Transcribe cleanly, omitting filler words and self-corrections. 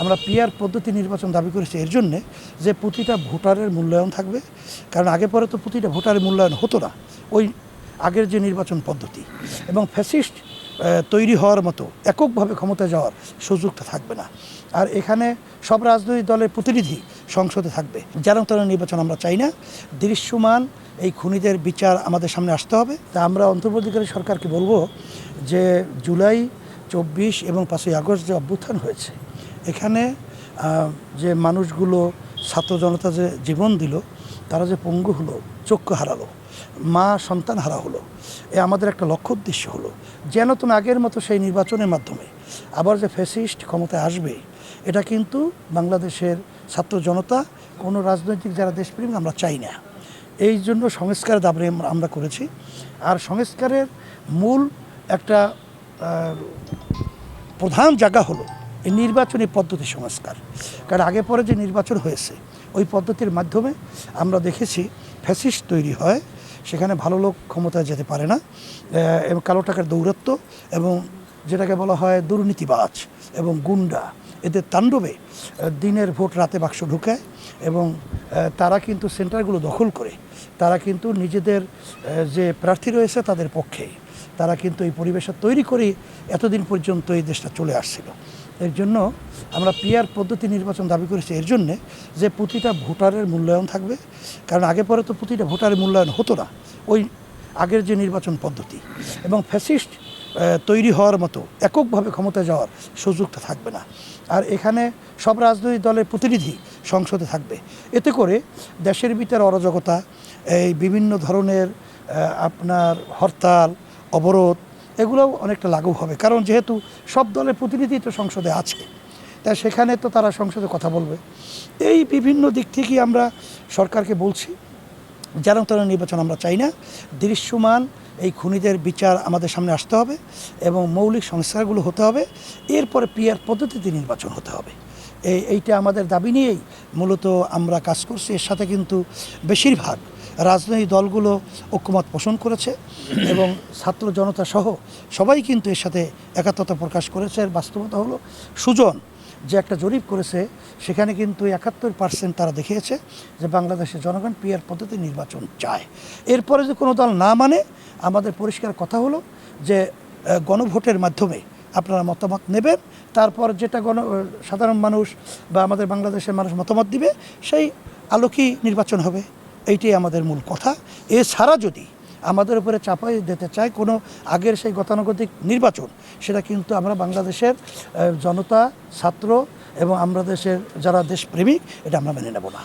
আমরা পিআর পদ্ধতি নির্বাচন দাবি করেছি এর জন্যে যে প্রতিটা ভোটারের মূল্যায়ন থাকবে। কারণ আগে পরে তো প্রতিটা ভোটারের মূল্যায়ন হতো না ওই আগের যে নির্বাচন পদ্ধতি, এবং ফ্যাসিস্ট তৈরি হওয়ার মতো এককভাবে ক্ষমতায় যাওয়ার সুযোগটা থাকবে না। আর এখানে সব রাজনৈতিক দলের প্রতিনিধি সংসদে থাকবে। যেন তেন নির্বাচন আমরা চাই না। দৃশ্যমান এই খুনিদের বিচার আমাদের সামনে আসতে হবে। তা আমরা অন্তর্বর্তীকালী সরকারকে বলবো যে জুলাই 24 এবং 5ই আগস্ট যে অভ্যুত্থান হয়েছে, এখানে যে মানুষগুলো ছাত্র জনতা যে জীবন দিল, তারা যে পঙ্গু হলো, চক্ষু হারালো, মা সন্তান হারা হলো, আমাদের একটা লক্ষ্য উদ্দেশ্য হলো যেন তুমি আগের মতো সেই নির্বাচনের মাধ্যমে আবার যে ফ্যাসিস্ট ক্ষমতায় আসবে, এটা কিন্তু বাংলাদেশের ছাত্র জনতা, কোনো রাজনৈতিক যারা দেশপ্রেমিক আমরা চাই না। এই জন্য সংস্কারের দাবি আমরা করেছি। আর সংস্কারের মূল একটা প্রধান জায়গা হলো এই নির্বাচনী পদ্ধতি সংস্কার। কারণ আগে পরে যে নির্বাচন হয়েছে ওই পদ্ধতির মাধ্যমে আমরা দেখেছি ফ্যাসিস্ট তৈরি হয়, সেখানে ভালো লোক ক্ষমতায় যেতে পারে না, এবং কালো টাকার দৌরাত্ম্য এবং যেটাকে বলা হয় দুর্নীতিবাজ এবং গুন্ডা, এদের তাণ্ডবে দিনের ভোট রাতে বাক্স ঢুকায় এবং তারা কিন্তু সেন্টারগুলো দখল করে তারা কিন্তু নিজেদের যে প্রার্থী রয়েছে তাদের পক্ষে তারা কিন্তু এই পরিবেশটা তৈরি করে এতদিন পর্যন্ত এই দেশটা চলে আসছিল। এর জন্য আমরা পিআর পদ্ধতি নির্বাচন দাবি করেছি এর জন্যে যে প্রতিটা ভোটারের মূল্যায়ন থাকবে। কারণ আগে পরে তো প্রতিটা ভোটারের মূল্যায়ন হতো না ওই আগের যে নির্বাচন পদ্ধতি, এবং ফ্যাসিস্ট তৈরি হওয়ার মতো এককভাবে ক্ষমতায় যাওয়ার সুযোগটা থাকবে না। আর এখানে সব রাজনৈতিক দলের প্রতিনিধি সংসদে থাকবে। এতে করে দেশের ভিতরে অরাজকতা, এই বিভিন্ন ধরনের আপনার হরতাল, অবরোধ, এগুলোও অনেকটা লাঘব হবে। কারণ যেহেতু সব দলের প্রতিনিধি তো সংসদে আছে, তাই সেখানে তো তারা সংসদে কথা বলবে। এই বিভিন্ন দিক থেকেই আমরা সরকারকে বলছি যেন তেন নির্বাচন আমরা চাই না। দৃশ্যমান এই খুনিদের বিচার আমাদের সামনে আসতে হবে এবং মৌলিক সংস্কারগুলো হতে হবে। এরপরে পিআর পদ্ধতিতে নির্বাচন হতে হবে। এইটা আমাদের দাবি নিয়েই মূলত আমরা কাজ করছি। এর সাথে কিন্তু বেশিরভাগ রাজনৈতিক দলগুলো ঐক্যমত পোষণ করেছে এবং ছাত্র জনতা সহ সবাই কিন্তু এর সাথে একাত্মতা প্রকাশ করেছে। এর বাস্তবতা হলো সুজন যে একটা জরিপ করেছে, সেখানে কিন্তু 71% তারা দেখিয়েছে যে বাংলাদেশের জনগণ পিআর পদ্ধতি নির্বাচন চায়। এরপরে যে কোনো দল না মানে, আমাদের পরিষ্কার কথা হলো যে গণভোটের মাধ্যমে আপনারা মতামত নেবেন, তারপর যেটা সাধারণ মানুষ বা আমাদের বাংলাদেশের মানুষ মতামত দিবে সেই আলোকেই নির্বাচন হবে। এইটাই আমাদের মূল কথা। এছাড়া যদি আমাদের উপরে চাপাই দিতে চায় কোনো আগের সেই গতানুগতিক নির্বাচন, সেটা কিন্তু আমরা বাংলাদেশের জনতা, ছাত্র এবং আমরা দেশের যারা দেশপ্রেমিক, এটা আমরা মেনে নেব না।